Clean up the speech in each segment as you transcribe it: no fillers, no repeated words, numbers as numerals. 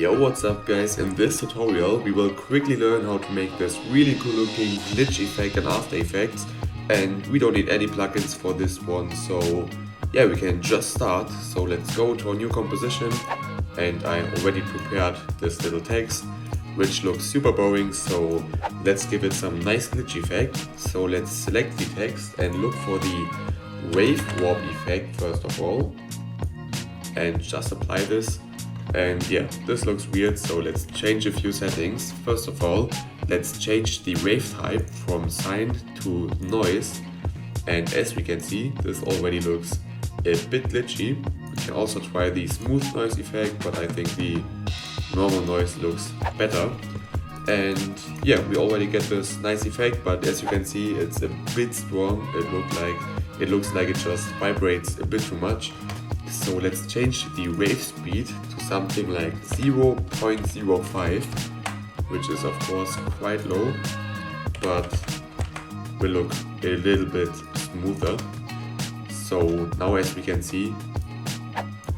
Yo, what's up guys? In this tutorial we will quickly learn how to make this really cool looking glitch effect in After Effects, and we don't need any plugins for this one, so yeah, we can just start. So let's go to a new composition, and I already prepared this little text which looks super boring, so let's give it some nice glitch effect. So let's select the text and look for the wave warp effect first of all, and just apply this. And yeah, this looks weird, so let's change a few settings. First of all, let's change the wave type from sine to noise, and as we can see, this already looks a bit glitchy. We can also try the smooth noise effect, but I think the normal noise looks better. And yeah, we already get this nice effect, but as you can see, it's a bit strong. It looks like it just vibrates a bit too much. So let's change the wave speed to something like 0.05, which is of course quite low, but will look a little bit smoother. So now, as we can see,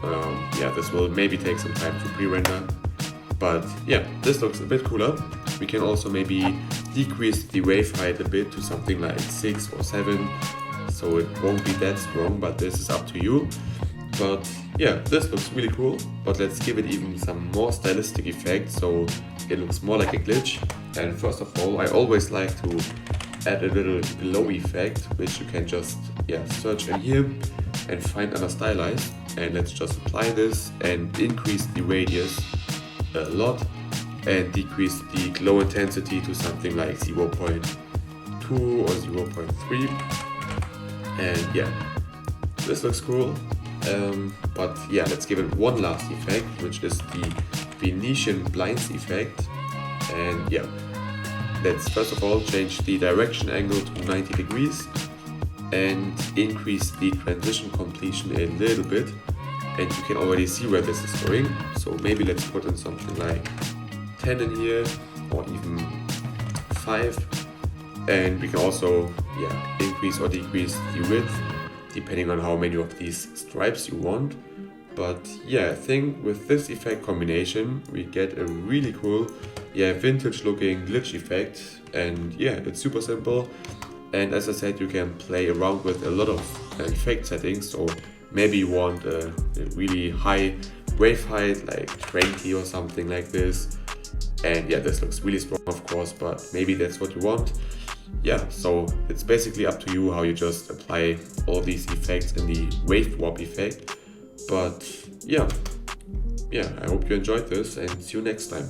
yeah, this will maybe take some time to pre-render, but yeah, this looks a bit cooler. We can also maybe decrease the wave height a bit to something like 6 or 7, so it won't be that strong, but this is up to you. But yeah, this looks really cool, but let's give it even some more stylistic effect so it looks more like a glitch. And first of all, I always like to add a little glow effect, which you can just search in here and find under stylize. And let's just apply this and increase the radius a lot and decrease the glow intensity to something like 0.2 or 0.3. And yeah, this looks cool. But yeah, let's give it one last effect, which is the Venetian blinds effect. And yeah, let's first of all change the direction angle to 90 degrees and increase the transition completion a little bit. And you can already see where this is going. So maybe let's put in something like 10 in here, or even 5. And we can also increase or decrease the width depending on how many of these stripes you want. But yeah, I think with this effect combination we get a really cool vintage looking glitch effect. And yeah, it's super simple, and as I said, you can play around with a lot of effect settings. So maybe you want a really high wave height like 20 or something like this, and yeah, this looks really strong of course, but maybe that's what you want. Yeah, so it's basically up to you how you just apply all these effects in the wave warp effect. But yeah, I hope you enjoyed this, and see you next time.